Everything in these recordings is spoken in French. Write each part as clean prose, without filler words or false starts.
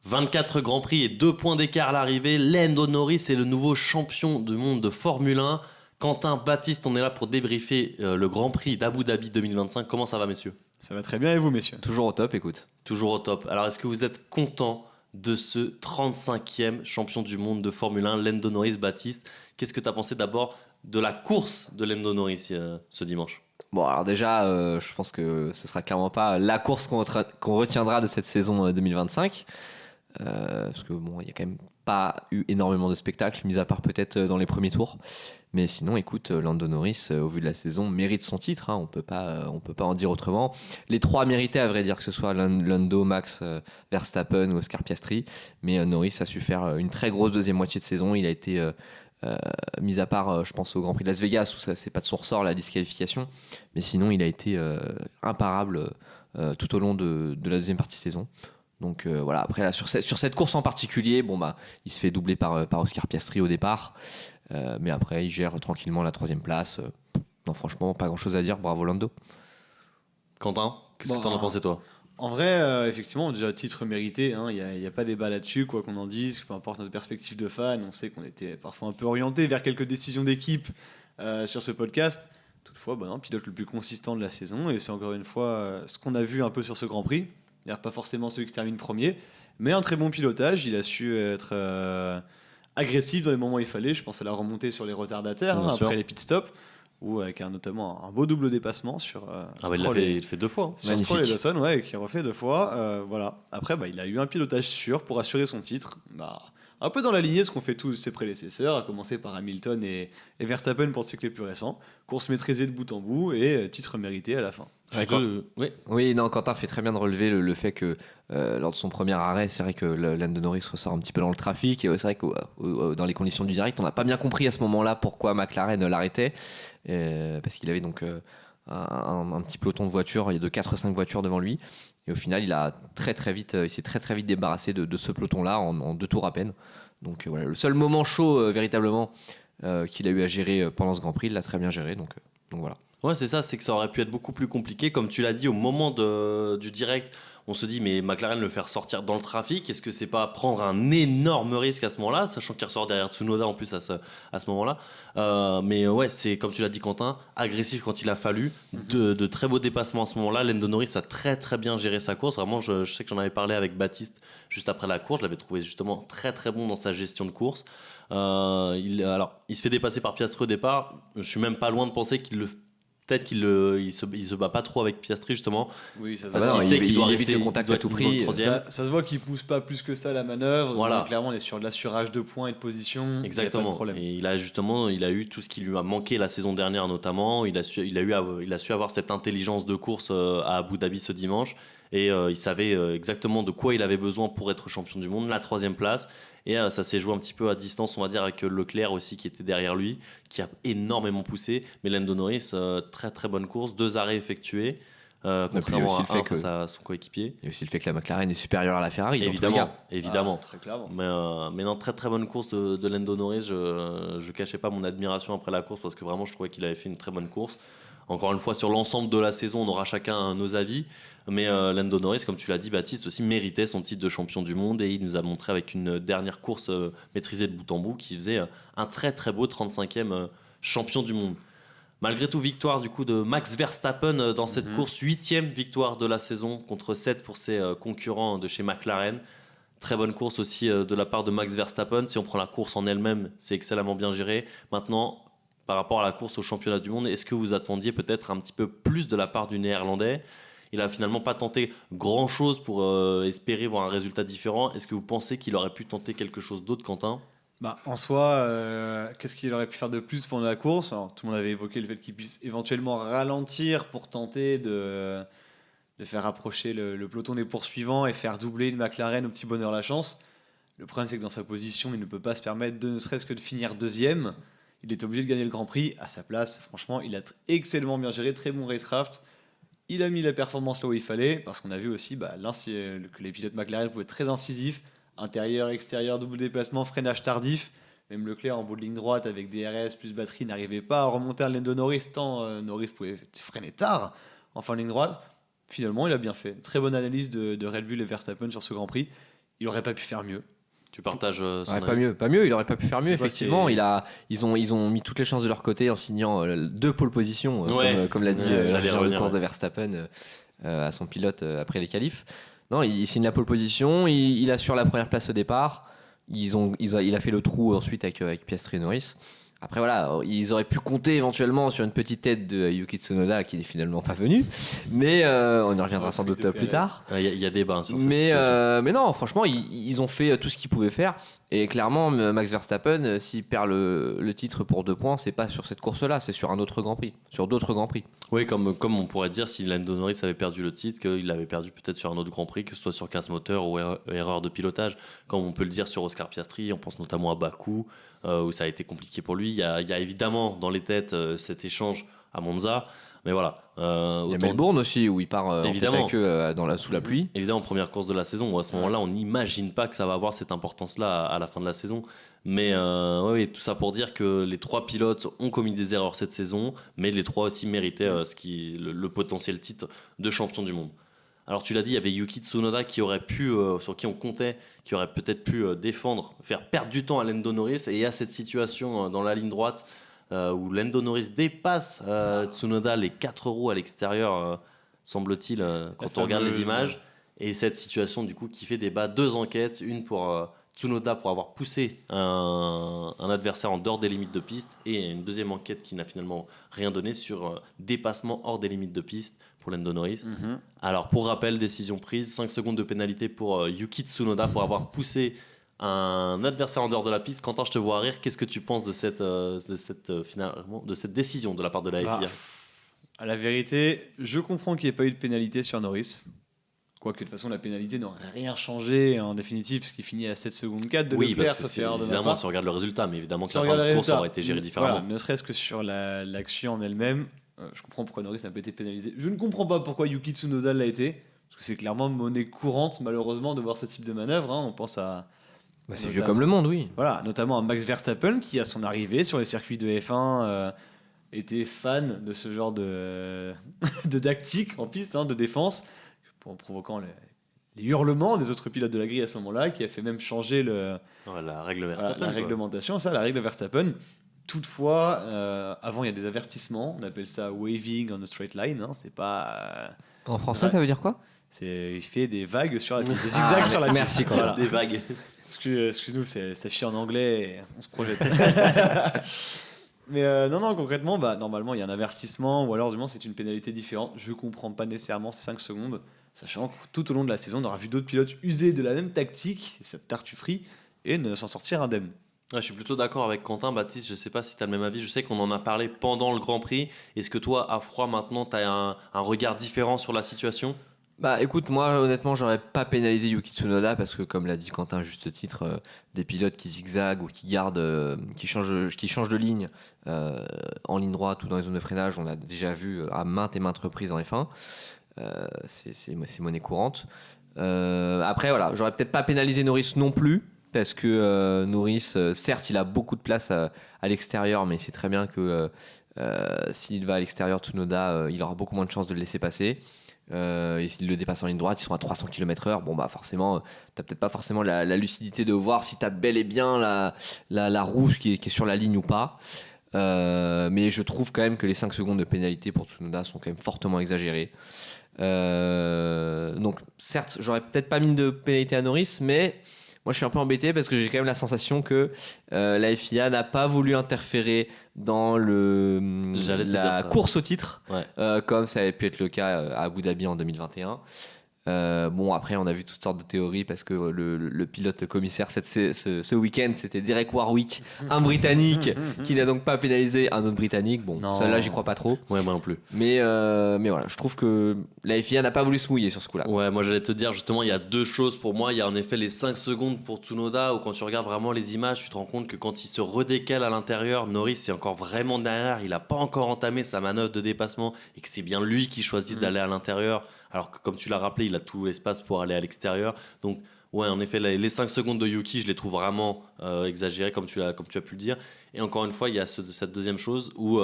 24 Grands Prix et 2 points d'écart à l'arrivée. Lando Norris est le nouveau champion du monde de Formule 1. Quentin, Baptiste, on est là pour débriefer le Grand Prix d'Abu Dhabi 2025. Comment ça va, messieurs ? Ça va très bien et vous, messieurs ? Toujours au top, écoute. Toujours au top. Alors, est-ce que vous êtes content de ce 35e champion du monde de Formule 1, Lando Norris? Baptiste, qu'est-ce que tu as pensé d'abord de la course de Lando Norris ce dimanche? Bon, alors déjà, je pense que ce sera clairement pas la course qu'on retiendra de cette saison 2025. Parce que bon, il y a quand même pas eu énormément de spectacles, mis à part peut-être dans les premiers tours. Mais sinon, écoute, Lando Norris, au vu de la saison, mérite son titre. On peut pas en dire autrement. Les trois méritaient, à vrai dire, que ce soit Lando, Max Verstappen ou Oscar Piastri. Mais Norris a su faire une très grosse deuxième moitié de saison. Il a été mis à part, je pense, au Grand Prix de Las Vegas, où ça, c'est pas de son ressort, la disqualification. Mais sinon, il a été imparable tout au long de la deuxième partie de saison. Donc voilà, après là, sur cette course en particulier, il se fait doubler par Oscar Piastri au départ, mais après il gère tranquillement la troisième place. Non, franchement, pas grand chose à dire, bravo Lando. Quentin, qu'est-ce que t'en as pensé toi? En vrai, effectivement, déjà titre mérité, il n'y a pas débat là-dessus, quoi qu'on en dise, peu importe notre perspective de fan, on sait qu'on était parfois un peu orienté vers quelques décisions d'équipe sur ce podcast. Toutefois, pilote le plus consistant de la saison, et c'est encore une fois ce qu'on a vu un peu sur ce Grand Prix. D'ailleurs, pas forcément celui qui termine premier, mais un très bon pilotage. Il a su être agressif dans les moments où il fallait. Je pense à la remontée sur les retardataires après les pit stops, ou avec notamment un beau double dépassement sur Stroll il fait deux fois. Sur Stroll et Lawson, qui refait deux fois. Voilà. Après, il a eu un pilotage sûr pour assurer son titre. Un peu dans la lignée de ce qu'ont fait tous ses prédécesseurs, à commencer par Hamilton et Verstappen pour ceux qui les plus récents. Course maîtrisée de bout en bout et titre mérité à la fin. Oui, non, Quentin fait très bien de relever le fait que lors de son premier arrêt, c'est vrai que Lando Norris ressort un petit peu dans le trafic, et c'est vrai que dans les conditions du direct, on n'a pas bien compris à ce moment-là pourquoi McLaren l'arrêtait, parce qu'il avait donc un petit peloton de voitures, il y a de 4-5 voitures devant lui, et au final il s'est très vite débarrassé de ce peloton-là en 2 tours à peine. Donc voilà, le seul moment chaud véritablement qu'il a eu à gérer pendant ce Grand Prix, il l'a très bien géré, donc voilà. Ouais, c'est ça, c'est que ça aurait pu être beaucoup plus compliqué. Comme tu l'as dit, au moment du direct, on se dit, mais McLaren le faire sortir dans le trafic, est-ce que c'est pas prendre un énorme risque à ce moment-là, sachant qu'il ressort derrière Tsunoda en plus à ce moment-là. Mais ouais, c'est comme tu l'as dit, Quentin, agressif quand il a fallu, de très beaux dépassements à ce moment-là. Lando Norris a très très bien géré sa course. Vraiment, je sais que j'en avais parlé avec Baptiste juste après la course. Je l'avais trouvé justement très très bon dans sa gestion de course. Il se fait dépasser par Piastri au départ. Je suis même pas loin de penser peut-être qu'il se bat pas trop avec Piastri justement. Oui, ça se parce voit. qu'il sait qu'il doit évite rester le contact à tout prix. Ça se voit qu'il pousse pas plus que ça la manœuvre. Voilà. Donc, clairement, on est sur de l'assurage de points et de position. Exactement. Il y a pas de problème. Et il a eu tout ce qui lui a manqué la saison dernière notamment. Il a su avoir cette intelligence de course à Abu Dhabi ce dimanche. Et il savait exactement de quoi il avait besoin pour être champion du monde, la 3e place. Et ça s'est joué un petit peu à distance, on va dire, avec Leclerc aussi qui était derrière lui, qui a énormément poussé. Mais Lando Norris, très très bonne course, 2 arrêts effectués, contrairement à face à son coéquipier. Il y a aussi le fait que la McLaren est supérieure à la Ferrari. Évidemment. Très clairement. Mais non, très très bonne course de Lando Norris. Je cachais pas mon admiration après la course parce que vraiment je trouvais qu'il avait fait une très bonne course. Encore une fois, sur l'ensemble de la saison, on aura chacun nos avis. Mais Lando Norris, comme tu l'as dit, Baptiste, aussi méritait son titre de champion du monde. Et il nous a montré avec une dernière course maîtrisée de bout en bout qu'il faisait un très très beau 35e champion du monde. Malgré tout, victoire du coup de Max Verstappen dans cette course. 8e victoire de la saison contre 7 pour ses concurrents de chez McLaren. Très bonne course aussi de la part de Max Verstappen. Si on prend la course en elle-même, c'est excellemment bien géré. Maintenant, par rapport à la course au championnat du monde, est-ce que vous attendiez peut-être un petit peu plus de la part du Néerlandais ? Il n'a finalement pas tenté grand-chose pour espérer voir un résultat différent. Est-ce que vous pensez qu'il aurait pu tenter quelque chose d'autre, Quentin ? En soi, qu'est-ce qu'il aurait pu faire de plus pendant la course ? Alors, tout le monde avait évoqué le fait qu'il puisse éventuellement ralentir pour tenter de faire approcher le peloton des poursuivants et faire doubler une McLaren au petit bonheur la chance. Le problème, c'est que dans sa position, il ne peut pas se permettre ne serait-ce que de finir 2e. Il est obligé de gagner le Grand Prix. À sa place, franchement, il a excellemment bien géré, très bon racecraft. Il a mis la performance là où il fallait, parce qu'on a vu aussi que les pilotes McLaren pouvaient être très incisifs. Intérieur, extérieur, double déplacement, freinage tardif. Même Leclerc en bout de ligne droite avec DRS plus batterie n'arrivait pas à remonter à Lando Norris tant Norris pouvait freiner tard en fin de ligne droite. Finalement, il a bien fait. Très bonne analyse de Red Bull et Verstappen sur ce Grand Prix. il aurait pas pu faire mieux. Tu partages son Ouais, avis. pas mieux, il aurait pas pu faire mieux, C'est quoi, effectivement. c'est- Ils ont mis toutes les chances de leur côté en signant 2 pole positions, Ouais. comme l'a dit Ouais, j'allais ingénieur de revenir, course ouais. de Verstappen à son pilote après les qualifs. Non, il signe la pole position, il assure la première place au départ. Il a fait le trou ensuite avec Piastri et Norris. Après voilà, ils auraient pu compter éventuellement sur une petite tête de Yuki Tsunoda qui n'est finalement pas venu, mais on y reviendra sans doute plus tard. Il y a débat sur cette situation. Mais non, franchement, ils ont fait tout ce qu'ils pouvaient faire. Et clairement, Max Verstappen, s'il perd le titre pour 2 points, c'est pas sur cette course-là, c'est sur un autre Grand Prix, sur d'autres Grands Prix. Oui, comme on pourrait dire si Lando Norris avait perdu le titre, qu'il l'avait perdu peut-être sur un autre Grand Prix, que ce soit sur casse moteur ou erreur de pilotage, comme on peut le dire sur Oscar Piastri, on pense notamment à Bakou, où ça a été compliqué pour lui. Il y a évidemment dans les têtes cet échange à Monza, mais voilà. Il y a autant- Melbourne aussi, où il part en tête Évidemment. à queue sous la pluie. Évidemment, première course de la saison. À ce moment-là, on n'imagine pas que ça va avoir cette importance-là à la fin de la saison. Mais ouais, tout ça pour dire que les 3 pilotes ont commis des erreurs cette saison, mais les 3 aussi méritaient le potentiel titre de champion du monde. Alors tu l'as dit, il y avait Yuki Tsunoda qui aurait pu, sur qui on comptait, qui aurait peut-être pu défendre, faire perdre du temps à Lando Norris. Et il y a cette situation dans la ligne droite où Lando Norris dépasse Tsunoda les 4 roues à l'extérieur, semble-t-il, quand on regarde les fameuse- images. Et cette situation du coup qui fait débat, 2 enquêtes, une pour Tsunoda pour avoir poussé un adversaire en dehors des limites de piste et une deuxième enquête qui n'a finalement rien donné sur dépassement hors des limites de piste pour Lando Norris. Mhm. Alors pour rappel, décision prise, 5 secondes de pénalité pour Yuki Tsunoda pour avoir poussé un adversaire en dehors de la piste. Quentin, je te vois rire, qu'est-ce que tu penses de cette décision de la part de la FIA? Bah, à la vérité, je comprends qu'il n'y ait pas eu de pénalité sur Norris. Quoique de toute façon, la pénalité n'aurait rien changé en définitive, puisqu'il finit à 7 secondes 4 de Oui, Leclerc, parce que sauf c'est erreur de ma évidemment part. si on regarde le résultat, mais évidemment que Si on la fin regarde de le course résultat, aurait été gérée différemment. voilà, ne serait-ce que sur l'action en elle-même, je comprends pourquoi Norris n'a pas été pénalisé. Je ne comprends pas pourquoi Yuki Tsunoda l'a été, parce que c'est clairement monnaie courante, malheureusement, de voir ce type de manœuvre. Hein. On pense à, C'est vieux comme le monde, oui. voilà, notamment à Max Verstappen, qui, à son arrivée sur les circuits de F1, était fan de ce genre de, de tactique en piste, hein, de défense, en provoquant les hurlements des autres pilotes de la grille à ce moment-là, qui a fait même changer Ouais, la règle voilà, Verstappen. la quoi. réglementation, ça, la règle Verstappen. Toutefois, avant, il y a des avertissements. On appelle ça waving on a straight line. Hein, c'est pas. En français, Ouais. ça veut dire quoi? Il fait des vagues sur la piste, des zigzags sur la piste. merci, Quentin. Voilà. Des vagues. Excuse-nous, c'est affiché en anglais et on se projette. Mais non, concrètement, normalement, il y a un avertissement ou alors, du moins, c'est une pénalité différente. Je comprends pas nécessairement ces 5 secondes, sachant que tout au long de la saison, on aura vu d'autres pilotes user de la même tactique, cette tartufferie, et ne s'en sortir indemne. Ouais, je suis plutôt d'accord avec Quentin. Baptiste, je sais pas si tu as le même avis. Je sais qu'on en a parlé pendant le Grand Prix. Est-ce que toi, à froid, maintenant, tu as un regard différent sur la situation? Bah écoute, moi honnêtement, j'aurais pas pénalisé Yuki Tsunoda parce que, comme l'a dit Quentin à juste titre, des pilotes qui zigzaguent ou qui gardent, qui changent de ligne en ligne droite ou dans les zones de freinage, on a déjà vu à maintes et maintes reprises en F1. C'est monnaie courante. Après, voilà, j'aurais peut-être pas pénalisé Norris non plus parce que Norris, certes, il a beaucoup de place à l'extérieur, mais c'est très bien que s'il va à l'extérieur, Tsunoda, il aura beaucoup moins de chances de le laisser passer. Et s'il le dépasse en ligne droite, ils sont à 300 km/h. Bon, bah forcément, t'as peut-être pas forcément la lucidité de voir si t'as bel et bien la roue qui est sur la ligne ou pas. Mais je trouve quand même que les 5 secondes de pénalité pour Tsunoda sont quand même fortement exagérées. Donc, certes, j'aurais peut-être pas mis de pénalité à Norris, mais moi je suis un peu embêté parce que j'ai quand même la sensation que la FIA n'a pas voulu interférer dans J'allais te dire la ça. course au titre, Ouais. comme ça avait pu être le cas à Abu Dhabi en 2021. Bon, après, on a vu toutes sortes de théories parce que le pilote commissaire ce week-end, c'était Derek Warwick, un Britannique qui n'a donc pas pénalisé un autre Britannique. Bon, Non. celle-là, j'y crois pas trop. Ouais, moi non plus. Mais voilà, je trouve que la FIA n'a pas voulu se mouiller sur ce coup-là. Ouais, moi j'allais te dire justement, il y a 2 choses pour moi. Il y a en effet les 5 secondes pour Tsunoda où quand tu regardes vraiment les images, tu te rends compte que quand il se redécale à l'intérieur, Norris est encore vraiment derrière. Il n'a pas encore entamé sa manœuvre de dépassement et que c'est bien lui qui choisit d'aller à l'intérieur. Alors que comme tu l'as rappelé, il a tout l'espace pour aller à l'extérieur. Donc ouais, en effet, les 5 secondes de Yuki, je les trouve vraiment exagérées comme tu as pu le dire. Et encore une fois, il y a cette deuxième chose où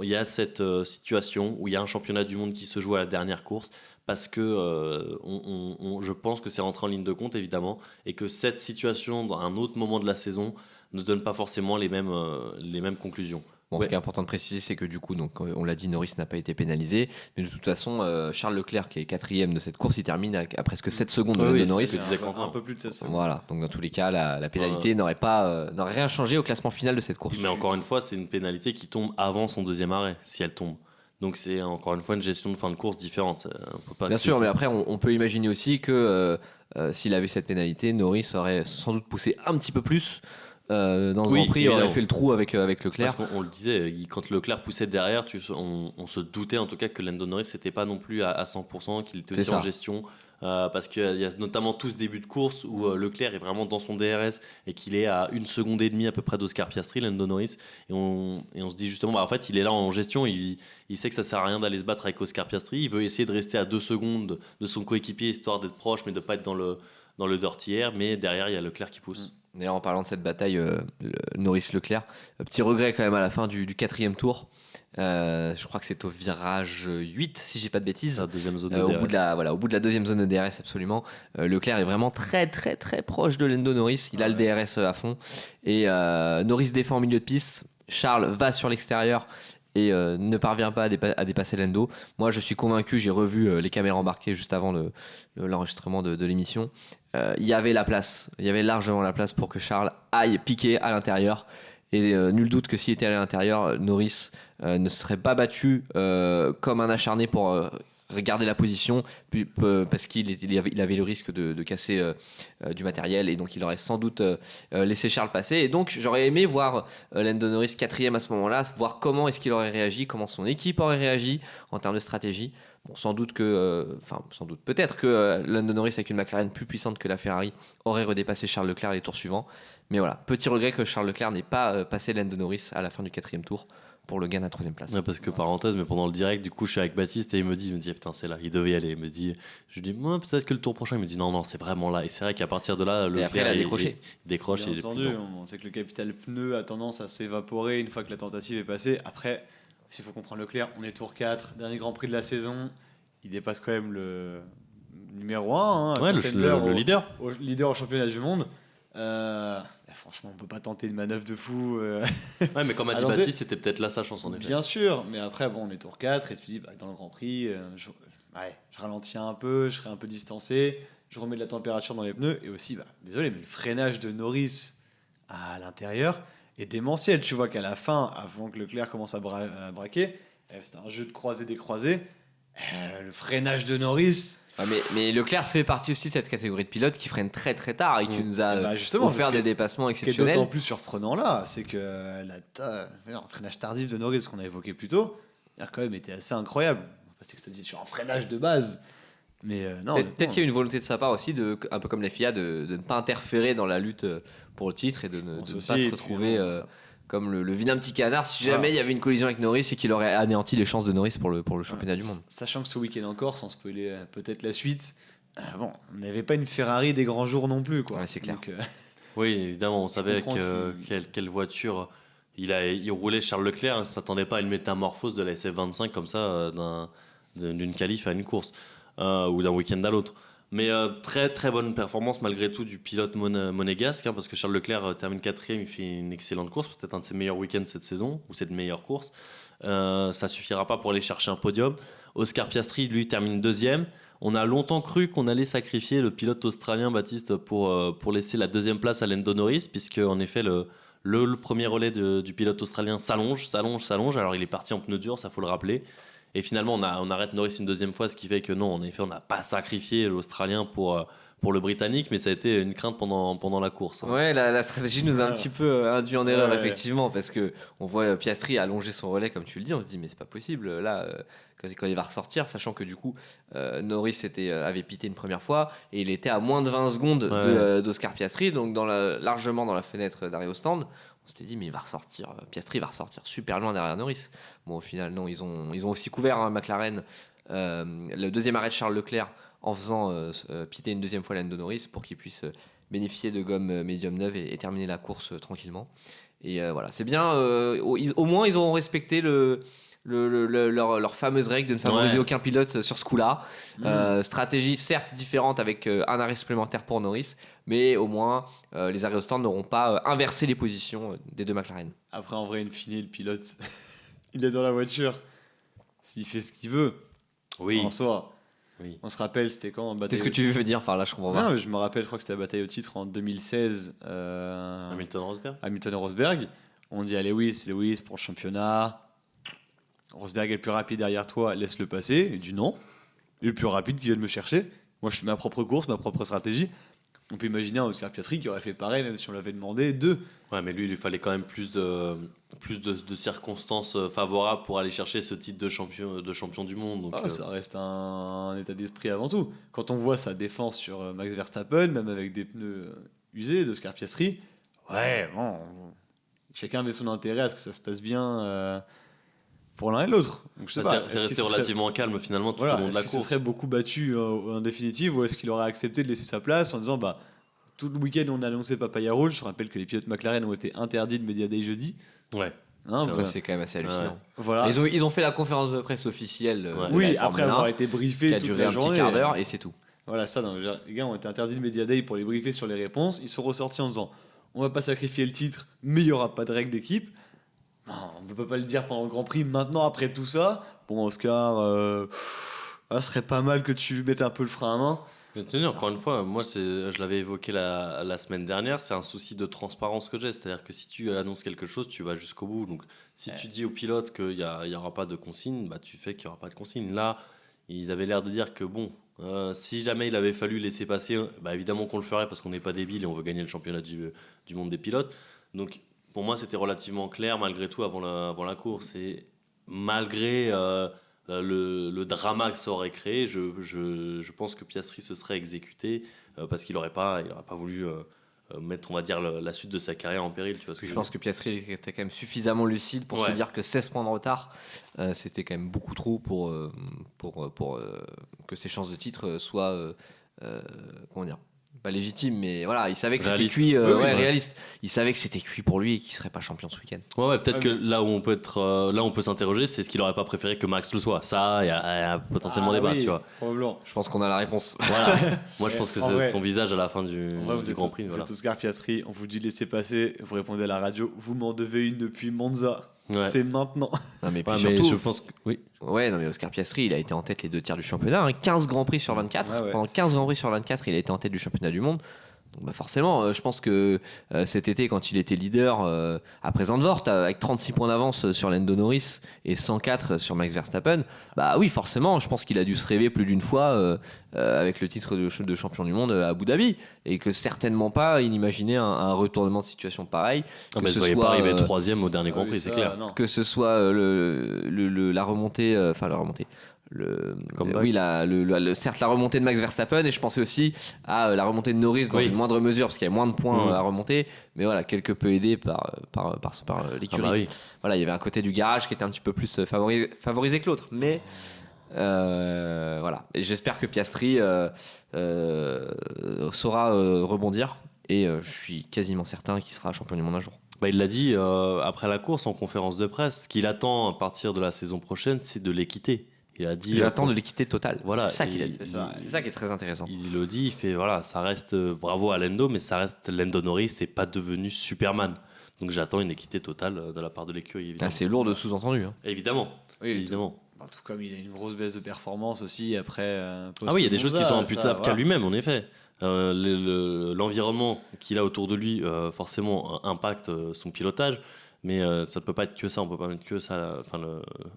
il y a cette situation où il y a un championnat du monde qui se joue à la dernière course. parce que je pense que c'est rentré en ligne de compte évidemment et que cette situation dans un autre moment de la saison ne donne pas forcément les mêmes conclusions. Bon, Ouais. ce qui est important de préciser, c'est que du coup, donc, on l'a dit, Norris n'a pas été pénalisé. Mais de toute façon, Charles Leclerc, qui est quatrième de cette course, il termine à presque 7 secondes de Oui, Lando c'est Norris. ce que disait un, peu, Quentin. un peu plus de 7 secondes. Voilà, donc dans tous les cas, la pénalité n'aurait rien changé au classement final de cette course. Mais encore une fois, c'est une pénalité qui tombe avant son deuxième arrêt, si elle tombe. Donc c'est encore une fois une gestion de fin de course différente. On peut pas Bien sûr, accepter. mais après, on peut imaginer aussi que s'il avait cette pénalité, Norris aurait sans doute poussé un petit peu plus dans ce Oui, Grand Prix, il aurait évidemment. fait le trou avec Leclerc. Parce qu'on le disait, quand Leclerc poussait derrière, on se doutait en tout cas que Lando Norris n'était pas non plus à 100%, qu'il était C'est aussi ça. en gestion. Parce qu'il y a notamment tout ce début de course où Leclerc est vraiment dans son DRS et qu'il est à 1 seconde et demie à peu près d'Oscar Piastri, Lando Norris. Et on se dit justement, en fait, il est là en gestion, il sait que ça sert à rien d'aller se battre avec Oscar Piastri. Il veut essayer de rester à 2 secondes de son coéquipier histoire d'être proche, mais de ne pas être dans le dirty air. Mais derrière, il y a Leclerc qui pousse. D'ailleurs, en parlant de cette bataille, Norris-Leclerc, petit regret quand même à la fin du quatrième tour. Je crois que c'est au virage 8, si j'ai pas de bêtises. La deuxième zone de Au DRS. bout de la deuxième zone de DRS, absolument. Leclerc est vraiment très très très proche de Lando Norris. Il a le DRS à fond. Et Norris défend au milieu de piste. Charles va sur l'extérieur et ne parvient pas à dépasser Lando. Moi, je suis convaincu, j'ai revu les caméras embarquées juste avant l'enregistrement de l'émission. Il y avait la place, il y avait largement la place pour que Charles aille piquer à l'intérieur. Et nul doute que s'il était allé à l'intérieur, Norris ne se serait pas battu comme un acharné pour regarder la position, parce qu'il avait le risque de casser du matériel, et donc il aurait sans doute laissé Charles passer. Et donc j'aurais aimé voir Lando Norris quatrième à ce moment-là, voir comment est-ce qu'il aurait réagi, comment son équipe aurait réagi en termes de stratégie. Bon, peut-être que Lando Norris avec une McLaren plus puissante que la Ferrari aurait redépassé Charles Leclerc les tours suivants. Mais voilà, petit regret que Charles Leclerc n'ait pas passé Lando Norris à la fin du quatrième tour pour le gain à la troisième place. Ouais, parce que parenthèse, mais pendant le direct, du coup, je suis avec Baptiste et il me dit putain, c'est là, il devait y aller. Je dis, moi, peut-être que le tour prochain, il me dit, non, c'est vraiment là. Et c'est vrai qu'à partir de là, Et après, il a décroché. Il décroche. Bien et il est entendu, plus dedans. on sait que le capital pneu a tendance à s'évaporer une fois que la tentative est passée. Après, s'il faut comprendre Leclerc, on est tour 4, dernier Grand Prix de la saison. Il dépasse quand même le numéro 1, Ouais, le leader. au leader au championnat du monde. Franchement, on peut pas tenter une manœuvre de fou. Ouais, mais comme a dit Attendez. Baptiste, c'était peut-être là sa chance en effet. Bien sûr, mais après, bon, on est tour 4 et tu dis, dans le Grand Prix, je ralentis un peu, je serai un peu distancé, je remets de la température dans les pneus. Et aussi, désolé, mais le freinage de Norris à l'intérieur est démentiel. Tu vois qu'à la fin, avant que Leclerc commence à braquer, c'était un jeu de croisé-décroisé. Le freinage de Norris. Ouais, mais Leclerc fait partie aussi de cette catégorie de pilotes qui freinent très très tard et qui nous a justement, offert des dépassements Ce qui est exceptionnels. d'autant plus surprenant là, c'est que le freinage tardif de Norris qu'on a évoqué plus tôt, il a quand même été assez incroyable. Parce que c'est sur un freinage de base. Mais non. Peut-être qu'il y a une volonté de sa part aussi, un peu comme la FIA, de ne pas interférer dans la lutte pour le titre et de ne pas se retrouver comme le vilain petit canard si jamais il y avait une collision avec Norris et qu'il aurait anéanti les chances de Norris pour le championnat du monde. Sachant que ce week-end encore, sans spoiler peut-être la suite, on n'avait pas une Ferrari des grands jours non plus. Quoi. Ouais, c'est clair. Donc, Oui, évidemment, on savait comprends quelle voiture il roulait Charles Leclerc. On ne s'attendait pas à une métamorphose de la SF25 comme ça, d'une qualif à une course ou d'un week-end à l'autre. Mais très très bonne performance malgré tout du pilote monégasque, parce que Charles Leclerc termine quatrième, il fait une excellente course, peut-être un de ses meilleurs week-ends cette saison, ou cette meilleure course. Ça suffira pas pour aller chercher un podium. Oscar Piastri, lui, termine deuxième. On a longtemps cru qu'on allait sacrifier le pilote australien Baptiste pour laisser la deuxième place à Lando Norris, puisque en effet le premier relais du pilote australien s'allonge. Alors il est parti en pneu dur, ça faut le rappeler. Et finalement, on arrête Norris une deuxième fois, ce qui fait que non, en effet, on n'a pas sacrifié l'Australien pour le Britannique, mais ça a été une crainte pendant la course. Ouais, la stratégie nous a un petit peu induit en erreur, Ouais. effectivement, parce que on voit Piastri allonger son relais, comme tu le dis, on se dit, mais c'est pas possible, là, quand il va ressortir, sachant que du coup, Norris avait pité une première fois, et il était à moins de 20 secondes d'Oscar Piastri, donc largement dans la fenêtre d'arrêt au stand. On s'était dit, mais Piastri va ressortir super loin derrière Norris. Bon, au final, non, ils ont aussi couvert McLaren le deuxième arrêt de Charles Leclerc en faisant piter une deuxième fois Lando Norris pour qu'il puisse bénéficier de gomme médium neuve et terminer la course tranquillement. Et voilà, c'est bien. Au moins, ils auront respecté leur fameuse règle de ne favoriser aucun pilote sur ce coup-là. Stratégie certes différente avec un arrêt supplémentaire pour Norris, mais au moins les arrêts au stand n'auront pas inversé les positions des deux McLaren. Après, en vrai, in fine, le pilote, il est dans la voiture. S'il fait ce qu'il veut, en soi. Oui. On se rappelle, c'était quand Qu'est-ce que tu veux dire par là? Je comprends pas. Non, je me rappelle, je crois que c'était la bataille au titre en 2016. Hamilton-Rosberg. On dit à Lewis pour le championnat. Rosberg est le plus rapide derrière toi, laisse-le passer. Il dit non, il est le plus rapide qui vient de me chercher. Moi, je fais ma propre course, ma propre stratégie. On peut imaginer un Oscar Piastri qui aurait fait pareil, même si on l'avait demandé deux. Ouais, mais lui, il lui fallait quand même plus de circonstances favorables pour aller chercher ce titre de champion du monde. Donc, ça reste un état d'esprit avant tout. Quand on voit sa défense sur Max Verstappen, même avec des pneus usés d'Oscar Piastri, chacun met son intérêt à ce que ça se passe bien pour l'un et l'autre. Donc, je sais pas, c'est resté relativement calme finalement tout au long de la course. Est-ce qu'il serait beaucoup battu en définitive, ou est-ce qu'il aurait accepté de laisser sa place en disant tout le week-end on a annoncé Papaya Rouge. Je rappelle que les pilotes McLaren ont été interdits de Media Day jeudi. Ouais. C'est quand même assez hallucinant. Ouais. Voilà. Ils ont fait la conférence de presse officielle. Après avoir été briefés qui a duré un petit quart d'heure et c'est tout. Voilà, les gars ont été interdits de Media Day pour les briefer sur les réponses. Ils sont ressortis en disant on va pas sacrifier le titre, mais il y aura pas de règle d'équipe. On ne peut pas le dire pendant le Grand Prix. Maintenant, après tout ça, bon, Oscar, ce serait pas mal que tu mettes un peu le frein à main. Encore une fois, moi, je l'avais évoqué la semaine dernière, c'est un souci de transparence que j'ai. C'est-à-dire que si tu annonces quelque chose, tu vas jusqu'au bout. Donc, si tu dis aux pilotes qu'il n'y aura pas de consigne, tu fais qu'il n'y aura pas de consigne. Là, ils avaient l'air de dire que si jamais il avait fallu laisser passer, évidemment qu'on le ferait parce qu'on n'est pas débiles et on veut gagner le championnat du monde des pilotes. Donc, pour moi, c'était relativement clair malgré tout avant la course. Et malgré le drama que ça aurait créé, je pense que Piastri se serait exécuté parce qu'il n'aurait pas voulu mettre, on va dire, la suite de sa carrière en péril. Tu vois je pense que Piastri était quand même suffisamment lucide pour se dire que 16 points de retard, c'était quand même beaucoup trop pour que ses chances de titre soient comment dire, pas légitime, mais voilà, il savait que c'était cuit, réaliste. Il savait que c'était cuit pour lui et qu'il serait pas champion ce week-end. Peut-être que là où on peut s'interroger, c'est ce qu'il aurait pas préféré que Max le soit. Ça, il y a potentiellement débat, tu vois. Je pense qu'on a la réponse. Voilà. Moi, je pense que c'est son visage à la fin du Grand Prix. Vous êtes Oscar Piastri, on vous dit laissez passer, vous répondez à la radio, vous m'en devez une depuis Monza. Ouais. C'est maintenant. Non, mais puis surtout, je pense que oui. Ouais, non mais Oscar Piastri, il a été en tête les 2 tiers du championnat, 15 Grands Prix sur 24. Pendant 15 Grands Prix sur 24, il a été en tête du championnat du monde. Donc forcément, je pense que cet été, quand il était leader après Zandvoort, avec 36 points d'avance sur Lando Norris et 104 sur Max Verstappen, oui, forcément, je pense qu'il a dû se rêver plus d'une fois avec le titre de champion du monde à Abu Dhabi, et que certainement pas il imaginait un retournement de situation pareil. Mais il ne voyait pas arriver 3e au dernier Grand Prix, c'est clair. Non. Que ce soit la remontée, certes la remontée de Max Verstappen, et je pensais aussi à la remontée de Norris dans une moindre mesure parce qu'il y avait moins de points à remonter, mais voilà, quelque peu aidé par l'écurie. Voilà, il y avait un côté du garage qui était un petit peu plus favorisé que l'autre, mais voilà, et j'espère que Piastri saura rebondir, et je suis quasiment certain qu'il sera champion du monde un jour. Il l'a dit après la course en conférence de presse, ce qu'il attend à partir de la saison prochaine, c'est de l'équité. Il a dit j'attends de l'équité totale. Voilà, c'est ça qu'il a dit. C'est ça qui est très intéressant. Il le dit, il fait ça reste bravo à Lando, mais ça reste Lando Norris n'est pas devenu Superman. Donc j'attends une équité totale de la part de l'écurie, évidemment. C'est lourd de sous-entendu. Évidemment. Oui, évidemment. Tout comme il a une grosse baisse de performance aussi après. Il y a des choses qui sont imputables qu'à lui-même, en effet. L'environnement qu'il a autour de lui, forcément, impacte son pilotage. Mais ça ne peut pas être que ça, on peut pas mettre que ça,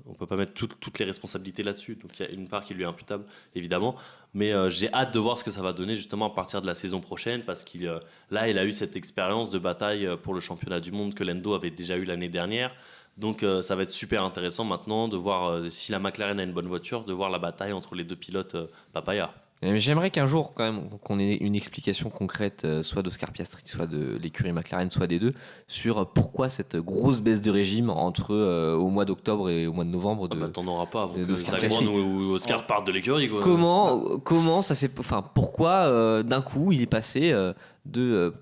on peut pas mettre toutes les responsabilités là-dessus. Donc il y a une part qui lui est imputable, évidemment. Mais j'ai hâte de voir ce que ça va donner justement à partir de la saison prochaine, parce qu'il il a eu cette expérience de bataille pour le championnat du monde que Lando avait déjà eu l'année dernière. Donc ça va être super intéressant maintenant de voir si la McLaren a une bonne voiture, de voir la bataille entre les 2 pilotes Papaya. J'aimerais qu'un jour, quand même, qu'on ait une explication concrète, soit d'Oscar Piastri, soit de l'écurie McLaren, soit des deux, sur pourquoi cette grosse baisse de régime entre au mois d'octobre et au mois de novembre. T'en auras pas avant que Sagwan ou Oscar partent de l'écurie, quoi. Comment ça s'est. Pourquoi d'un coup il est passé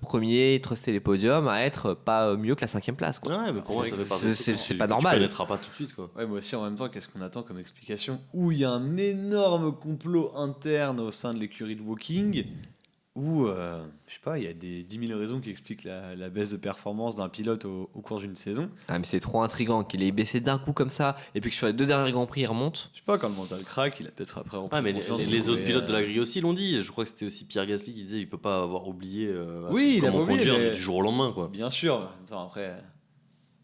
premier, truster les podiums, à être pas mieux que la 5e place. Quoi. Ouais, mais pour moi, ça fait C'est pas Tu normal. connaîtras pas tout de suite, quoi. Ouais, moi aussi, en même temps, qu'est-ce qu'on attend comme explication? Où il y a un énorme complot interne au sein de l'écurie de Woking, où, je sais pas, il y a des 10 000 raisons qui expliquent la baisse de performance d'un pilote au cours d'une saison. Ah, mais c'est trop intriguant qu'il ait baissé d'un coup comme ça, et puis que sur les 2 derniers Grands Prix, il remonte. Je sais pas, quand le mental craque, il a peut-être après repris Ah, mais conscience les qu'il autres pouvait, pilotes de la grille aussi l'ont dit. Je crois que c'était aussi Pierre Gasly qui disait il peut pas avoir oublié Oui, il a comment oublié, conduire mais- du jour au lendemain, quoi. Bien sûr. Attends, après,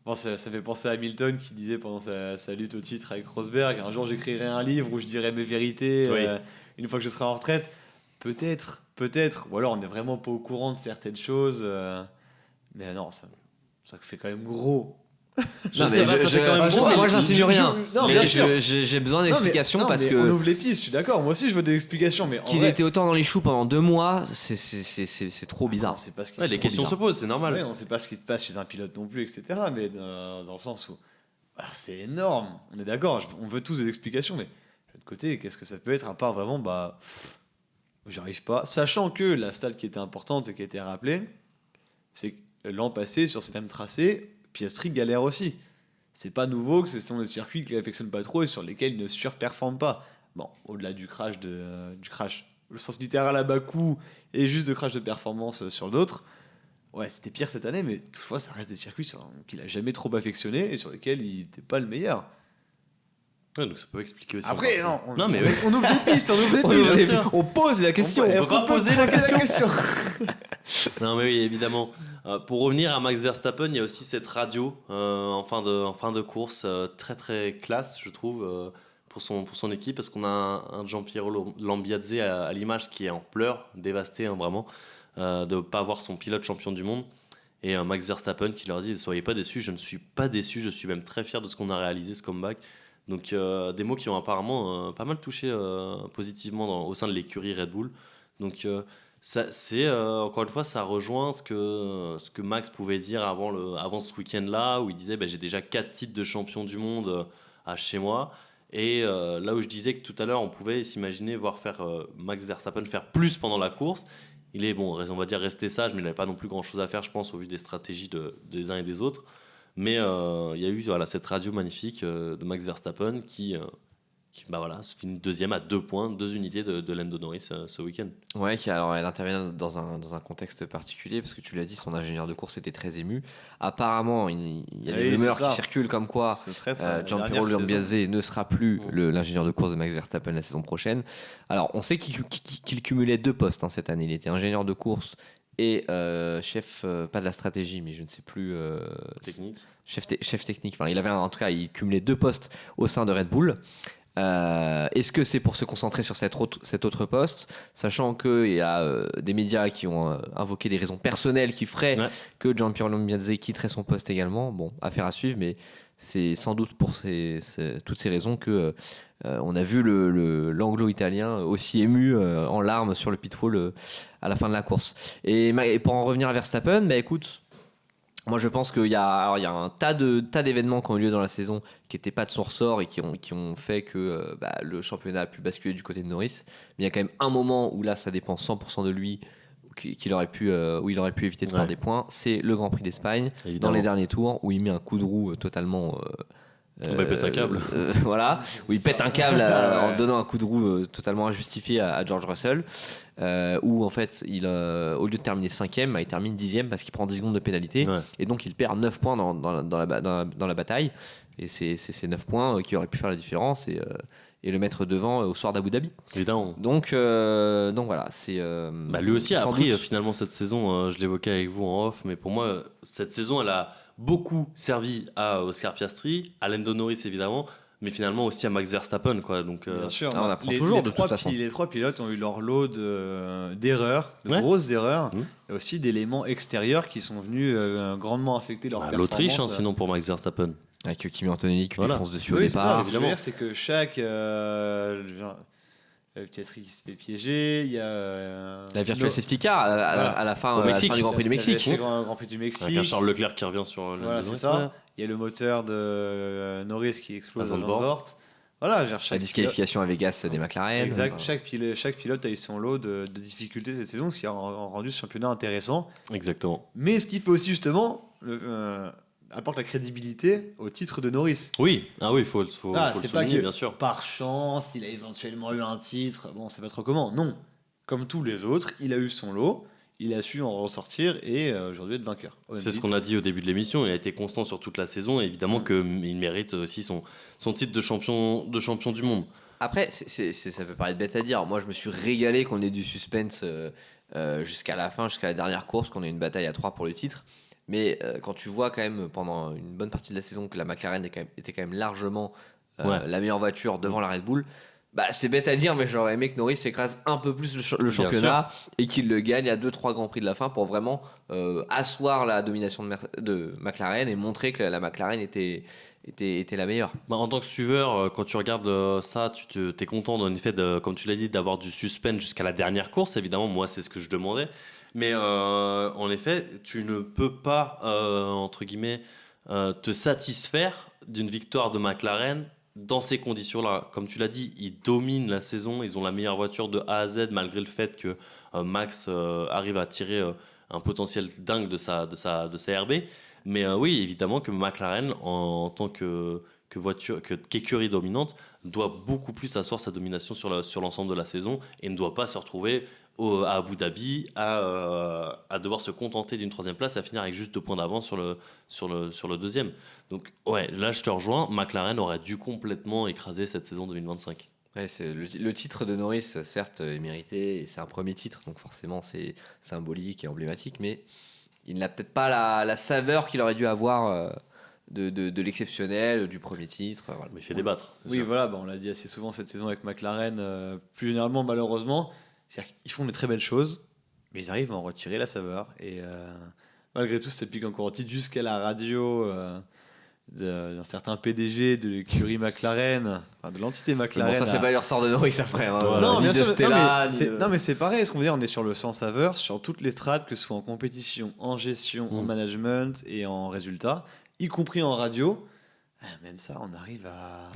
bon, ça fait penser à Hamilton qui disait pendant sa lutte au titre avec Rosberg, un jour j'écrirai un livre où je dirai mes vérités Oui. une fois que je serai en retraite. Peut-être. Ou alors on n'est vraiment pas au courant de certaines choses. Mais non, ça fait quand même gros. Non, mais ça fait quand même je- gros, mais moi, j'insinue rien. Non, Mais bien sûr. j'ai besoin Non, mais- d'explications non, parce mais que. on ouvre les pistes, je suis d'accord. Moi aussi je veux des explications. Mais en Qu'il vrai, était autant dans les choux pendant 2 mois, c'est trop bizarre. on sait pas ce qui Ouais, se les passe. questions se posent, c'est normal. Ouais, on sait pas ce qui se passe chez un pilote non plus, etc. Mais dans le sens où c'est énorme. On est d'accord. On veut tous des explications, mais de l'autre côté, qu'est-ce que ça peut être à part vraiment j'arrive pas. Sachant que la stat qui était importante et qui a été rappelée, c'est que l'an passé sur ces mêmes tracés, Piastri galère aussi. C'est pas nouveau que ce sont des circuits qu'il affectionne pas trop et sur lesquels il ne surperforme pas. Bon, au-delà du crash, le sens littéral à Bakou et juste de crash de performance sur d'autres. Ouais, c'était pire cette année, mais toutefois, ça reste des circuits qu'il a jamais trop affectionné et sur lesquels il n'était pas le meilleur. Ouais, donc ça peut expliquer aussi. Après, encore. non, Non, mais oui. on ouvre des pistes, bien sûr. On pose la question. Est-ce peut pas qu'on peut poser la question Non, mais oui, évidemment. Pour revenir à Max Verstappen, il y a aussi cette radio en fin de course, très très classe, je trouve, pour son équipe, parce qu'on a un Gianpiero Lambiadze à l'image qui est en pleurs, dévasté, hein, vraiment, de ne pas avoir son pilote champion du monde. Et Max Verstappen qui leur dit: ne soyez pas déçus, je ne suis pas déçu, je suis même très fier de ce qu'on a réalisé, ce comeback. Donc des mots qui ont apparemment pas mal touché positivement au sein de l'écurie Red Bull. Donc encore une fois, ça rejoint ce que Max pouvait dire avant ce week-end-là, où il disait j'ai déjà 4 titres de champion du monde à chez moi. Et là où je disais que tout à l'heure, on pouvait s'imaginer voir faire Max Verstappen faire plus pendant la course. Il est, on va dire, resté sage, mais il n'avait pas non plus grand-chose à faire, je pense, au vu des stratégies des uns et des autres. Mais il y a eu cette radio magnifique de Max Verstappen qui se finit deuxième à 2 points, 2 unités de Lando Norris ce week-end. Ouais, alors elle intervient dans un contexte particulier parce que tu l'as dit, son ingénieur de course était très ému. Apparemment, il y a des rumeurs qui circulent comme quoi Gianpiero Lambiadze ne sera plus l'ingénieur de course de Max Verstappen la saison prochaine. Alors, on sait qu'il cumulait 2 postes cette année. Il était ingénieur de course et chef, pas de la stratégie, mais je ne sais plus. Technique. Chef technique. Enfin, en tout cas, il cumulait 2 postes au sein de Red Bull. Est-ce que c'est pour se concentrer sur cet autre poste, sachant qu'il y a des médias qui ont invoqué des raisons personnelles qui feraient que Gianpiero Lambiadze quitterait son poste également. Bon, affaire à suivre, mais c'est sans doute pour toutes ces raisons que on a vu l'anglo-italien aussi ému en larmes sur le pit-wall à la fin de la course. Et pour en revenir à Verstappen, écoute, moi je pense qu'il y a un tas d'événements qui ont eu lieu dans la saison qui n'étaient pas de son ressort et qui ont fait que le championnat a pu basculer du côté de Norris. Mais il y a quand même un moment où là ça dépend 100% de lui, où il aurait pu éviter de perdre des points. C'est le Grand Prix d'Espagne, dans les derniers tours, où il met un coup de roue totalement... il pète un câble. Voilà, où il pète un câble en donnant un coup de roue totalement injustifié à George Russell, où en fait au lieu de terminer 5ème, il termine 10ème parce qu'il prend 10 secondes de pénalité, et donc il perd 9 points dans la bataille, et c'est ces 9 points qui auraient pu faire la différence et le mettre devant au soir d'Abu Dhabi. Évidemment. Donc voilà, c'est lui aussi a appris doute. finalement cette saison, je l'évoquais avec vous en off, mais pour moi cette saison elle a beaucoup servi à Oscar Piastri, à Lando Norris évidemment, mais finalement aussi à Max Verstappen, quoi. Donc bien sûr, on apprend toujours de toute façon. Les 3 pilotes ont eu leur lot d'erreurs, de grosses erreurs, et aussi d'éléments extérieurs qui sont venus grandement affecter leur performance. L'Autriche, sinon pour Max Verstappen. Avec Kimi Antonelli qui lui fonce dessus au Oui, départ. ce que je veux dire, c'est que chaque Piastri qui se fait piéger, il y a la virtual safety car à la fin du Grand Prix du Mexique. Le Grand Prix du Mexique. Avec Charles Leclerc qui revient sur voilà, c'est ça. Il y a le moteur de Norris qui explose à Zandvoort. voilà, La chaque disqualification à Vegas des McLaren. exact, chaque pilote a eu son lot de difficultés cette saison, ce qui a rendu ce championnat intéressant. Exactement. Mais ce qui fait aussi justement apporte la crédibilité au titre de Norris. Oui, faut le C'est pas souligner, que bien sûr. par chance, il a éventuellement eu un titre. Bon, on sait pas trop comment. Non, comme tous les autres, il a eu son lot. Il a su en ressortir et aujourd'hui être vainqueur. C'est ce qu'on a dit au début de l'émission. Il a été constant sur toute la saison et évidemment qu'il mérite aussi son titre de champion du monde. Après, ça peut paraître bête à dire. Moi, je me suis régalé qu'on ait du suspense jusqu'à la fin, jusqu'à la dernière course, qu'on ait une bataille à 3 pour le titre. Mais quand tu vois quand même pendant une bonne partie de la saison que la McLaren était quand même largement la meilleure voiture devant la Red Bull, bah, c'est bête à dire, mais j'aurais aimé que Norris écrase un peu plus le championnat et qu'il le gagne à 2-3 grands prix de la fin pour vraiment asseoir la domination de McLaren et montrer que la McLaren était la meilleure. Bah, en tant que suiveur, quand tu regardes ça, tu t'es content en effet, comme tu l'as dit, d'avoir du suspense jusqu'à la dernière course. Évidemment, moi, c'est ce que je demandais. Mais en effet, tu ne peux pas, entre guillemets, te satisfaire d'une victoire de McLaren dans ces conditions-là. Comme tu l'as dit, ils dominent la saison, ils ont la meilleure voiture de A à Z, malgré le fait que Max arrive à tirer un potentiel dingue de sa RB. Mais oui, évidemment que McLaren, en tant qu'écurie dominante, doit beaucoup plus asseoir sa domination sur l'ensemble de la saison et ne doit pas se retrouver à Abu Dhabi à devoir se contenter d'une 3e place, à finir avec juste 2 points d'avance sur le deuxième. Donc ouais, là je te rejoins, McLaren aurait dû complètement écraser cette saison 2025. Ouais, le titre de Norris, certes, est mérité, et c'est un premier titre, donc forcément c'est symbolique et emblématique, mais il n'a peut-être pas la saveur qu'il aurait dû avoir de l'exceptionnel, du premier titre. Voilà. Mais il fait débattre. Oui, sûr. Voilà, on l'a dit assez souvent cette saison avec McLaren, plus généralement malheureusement. C'est-à-dire qu'ils font des très belles choses, mais ils arrivent à en retirer la saveur. Et malgré tout, ça pique encore au titre jusqu'à la radio d'un certain PDG de l'écurie McLaren, enfin de l'entité McLaren. Bon, ça, c'est pas le ressort de Norris après. Hein, non, bien sûr. Stella, non, mais c'est pareil. Ce qu'on veut dire, on est sur le sans saveur, sur toutes les strates, que ce soit en compétition, en gestion, en management et en résultats, y compris en radio. Même ça, on arrive à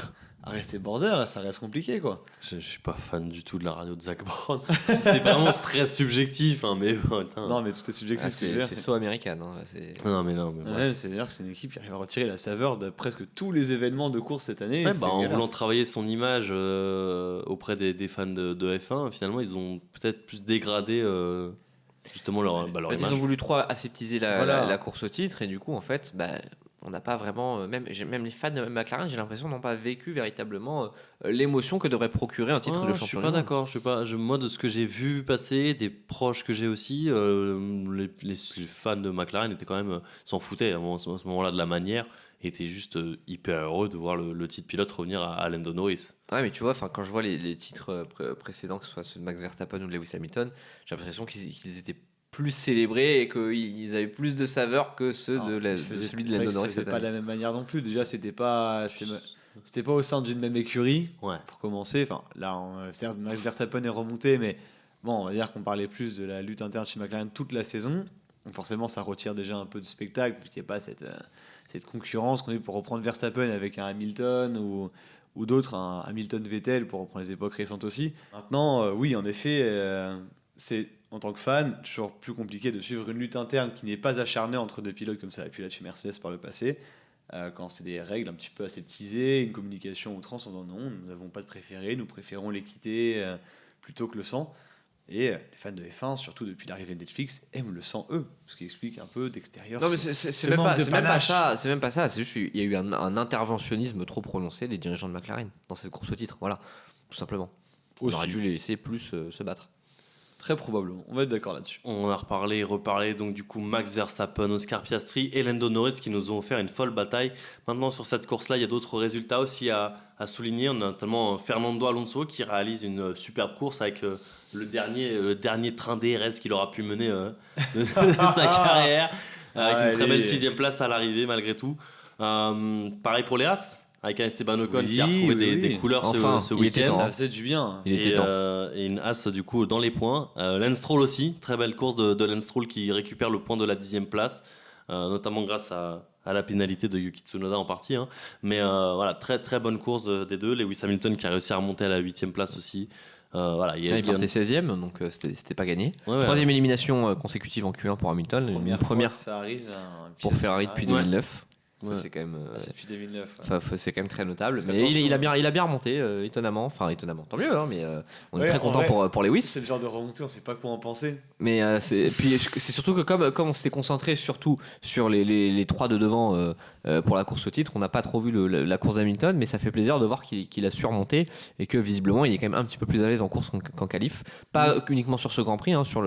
rester border, ça reste compliqué, quoi. Je suis pas fan du tout de la radio de Zach Brown. C'est vraiment très subjectif, hein, mais putain. Non, mais tout est subjectif. C'est so américaine. Hein, non, mais ouais, c'est-à-dire que c'est une équipe qui arrive à retirer la saveur de presque tous les événements de course cette année. Ouais, en voulant travailler son image auprès des fans de F1, finalement, ils ont peut-être plus dégradé justement leur image. Ils ont voulu trop aseptiser la course au titre, et du coup, en fait, on n'a pas vraiment, même les fans de McLaren, j'ai l'impression, n'ont pas vécu véritablement l'émotion que devrait procurer un titre de champion. Je suis pas d'accord. Moi, de ce que j'ai vu passer, des proches que j'ai aussi, les fans de McLaren étaient quand même s'en foutaient à ce moment-là de la manière, et étaient juste hyper heureux de voir le titre pilote revenir à Lando Norris. Ouais, mais tu vois, quand je vois les titres précédents, que ce soit ceux de Max Verstappen ou de Lewis Hamilton, j'ai l'impression qu'ils étaient plus célébrés et qu'ils avaient plus de saveur que ceux de celui de Lando Norris. C'était pas de la même manière non plus. Déjà, c'était pas au sein d'une même écurie, pour commencer. Enfin, là, certes, Max Verstappen est remonté, mais bon, on va dire qu'on parlait plus de la lutte interne chez McLaren toute la saison. Donc forcément, ça retire déjà un peu de spectacle, puisqu'il n'y a pas cette concurrence qu'on a eu pour reprendre Verstappen avec un Hamilton ou d'autres, un Hamilton-Vettel, pour reprendre les époques récentes aussi. Maintenant, oui, en effet, c'est... En tant que fan, toujours plus compliqué de suivre une lutte interne qui n'est pas acharnée entre deux pilotes comme ça a pu l'être chez Mercedes par le passé, quand c'est des règles un petit peu aseptisées, une communication outrance en disant non, nous n'avons pas de préféré, nous préférons l'équité plutôt que le sang. Et les fans de F1, surtout depuis l'arrivée de Netflix, aiment le sang eux, ce qui explique un peu d'extérieur. Non, mais c'est même pas ça. C'est même pas ça. C'est juste qu'il y a eu un interventionnisme trop prononcé des dirigeants de McLaren dans cette course au titre. Voilà, tout simplement. On aurait dû les laisser plus se battre. Très probablement, on va être d'accord là-dessus. On a reparlé, donc du coup Max Verstappen, Oscar Piastri et Lando Norris qui nous ont offert une folle bataille. Maintenant sur cette course-là, il y a d'autres résultats aussi à souligner. On a notamment Fernando Alonso qui réalise une superbe course avec le dernier train DRS qu'il aura pu mener de sa carrière, avec une très belle 6e place à l'arrivée malgré tout. Pareil pour les Haas, avec un Esteban Ocon qui a retrouvé des couleurs ce week-end. Ça faisait du bien. Il était temps. Et une Haas du coup dans les points. Lance Stroll aussi, très belle course de Lance Stroll qui récupère le point de la 10e place, notamment grâce à à la pénalité de Yuki Tsunoda en partie. Hein. Mais voilà, très très bonne course des deux. Lewis Hamilton qui a réussi à remonter à la 8e place aussi. Voilà, il partait 16e, donc c'était pas gagné. Ouais, Troisième élimination consécutive en Q1 pour Hamilton. Une première ça arrive, pour Ferrari depuis 2009. Ça, Ouais. c'est quand même. C'est depuis 2009. C'est quand même très notable. Parce Mais il a bien remonté, étonnamment. Enfin, étonnamment. Tant mieux, hein, mais on est très content pour Lewis. C'est le genre de remontée, on sait pas quoi en penser. Mais puis c'est surtout que comme on s'était concentré surtout sur les trois de devant pour la course au titre, on n'a pas trop vu la course d'Hamilton, mais ça fait plaisir de voir qu'il a su remonter et que visiblement il est quand même un petit peu plus à l'aise en course qu'en qualif. Pas uniquement sur ce Grand Prix, hein, sur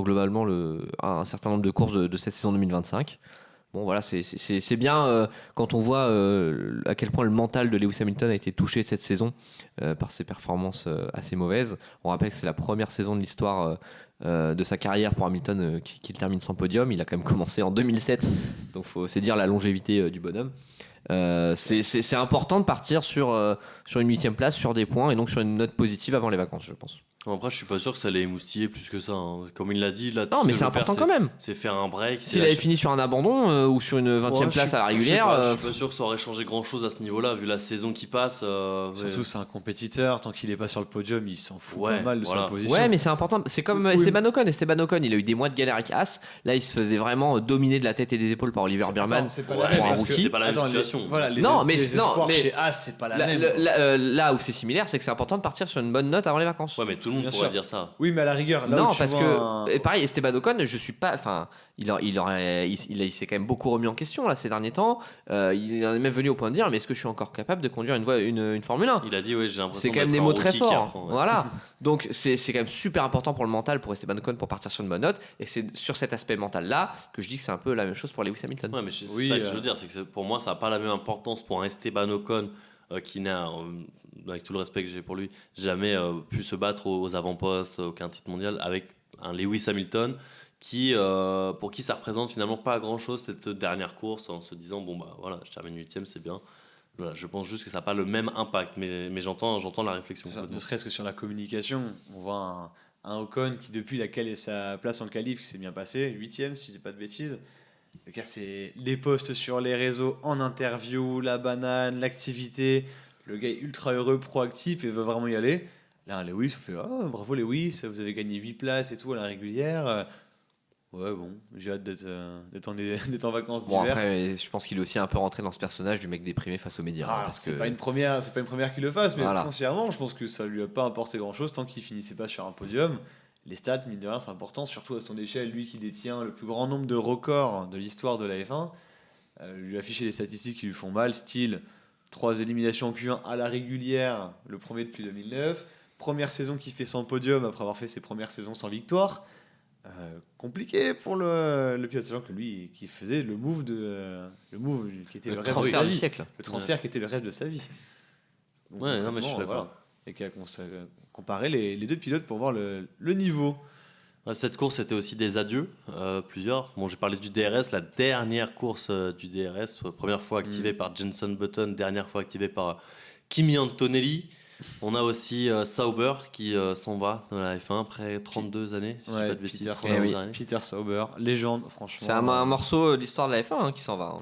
globalement un certain nombre de courses de cette saison 2025. Bon voilà, c'est bien quand on voit à quel point le mental de Lewis Hamilton a été touché cette saison par ses performances assez mauvaises. On rappelle que c'est la première saison de l'histoire de sa carrière pour Hamilton qu'il termine sans podium. Il a quand même commencé en 2007, donc c'est dire la longévité du bonhomme. C'est important de partir sur une 8e place, sur des points et donc sur une note positive avant les vacances, je pense. Après, je suis pas sûr que ça allait émoustiller plus que ça. Hein. Comme il l'a dit, là, non, mais c'est important quand même. C'est faire un break. S'il avait fini sur un abandon ou sur une 20e place à la régulière. Je suis pas sûr que ça aurait changé grand chose à ce niveau-là, vu la saison qui passe. Surtout, c'est un compétiteur. Tant qu'il est pas sur le podium, il s'en fout pas mal de sa position. Ouais, mais c'est important. C'est comme Esteban Ocon. Esteban Ocon, il a eu des mois de galère avec As. Là, il se faisait vraiment dominer de la tête et des épaules par Oliver Biermann. C'est pas la même situation. Les espoirs chez As, c'est pas la même. Là où c'est similaire, c'est que c'est important de partir sur une bonne note avant les vacances. Ouais, mais tout le monde pourrait dire ça. Oui, mais à la rigueur. Là non, parce que pareil, Esteban Ocon, je suis pas. Enfin, il s'est quand même beaucoup remis en question là ces derniers temps. Il en est même venu au point de dire, mais est-ce que je suis encore capable de conduire une Formule 1 ? Il a dit, oui, j'ai l'impression. C'est quand même des mots très forts. Voilà. Donc c'est quand même super important pour le mental pour Esteban Ocon pour partir sur une bonne note. Et c'est sur cet aspect mental là que je dis que c'est un peu la même chose pour Lewis Hamilton. Ouais, mais c'est ça que je veux dire, c'est que pour moi, ça n'a pas la même importance pour un Esteban Ocon. Qui n'a, avec tout le respect que j'ai pour lui, jamais pu se battre aux avant-postes, aucun titre mondial, avec un Lewis Hamilton pour qui ça représente finalement pas grand-chose cette dernière course, en se disant bon bah voilà, je termine 8e, c'est bien. Voilà, je pense juste que ça n'a pas le même impact, mais j'entends la réflexion. Ne serait-ce que sur la communication, on voit un Ocon qui depuis sa place en qualif, qui s'est bien passé, 8e si je dis pas de bêtises. Le cas, c'est les posts sur les réseaux, en interview, la banane, l'activité. Le gars est ultra heureux, proactif et veut vraiment y aller. Là, Lewis, on fait bravo Lewis, vous avez gagné 8 places et tout à la régulière. Ouais, bon, j'ai hâte d'être en vacances d'hiver. Bon, après, je pense qu'il est aussi un peu rentré dans ce personnage du mec déprimé face aux médias. C'est pas une première qu'il le fasse, mais foncièrement, je pense que ça lui a pas apporté grand chose tant qu'il finissait pas sur un podium. Les stats, mine de rien, c'est important, surtout à son échelle, lui qui détient le plus grand nombre de records de l'histoire de la F1. Lui afficher des statistiques qui lui font mal, style 3 éliminations en Q1 à la régulière, le premier depuis 2009. Première saison qu'il fait sans podium après avoir fait ses premières saisons sans victoire. Compliqué pour le pilote, sachant que lui qui faisait le move qui était le rêve de sa vie. Siècle. Le transfert qui était le rêve de sa vie. Donc, non, mais je suis d'accord. Voilà. Et qui a comparé les deux pilotes pour voir le niveau. Cette course, c'était aussi des adieux, plusieurs. Bon, j'ai parlé du DRS, la dernière course du DRS, première fois activée par Jenson Button, dernière fois activée par Kimi Antonelli. On a aussi Sauber qui s'en va dans la F1 après 32 années, si je dis pas de bêtises. Peter Sauber, légende, franchement. C'est un morceau de l'histoire de la F1 qui s'en va.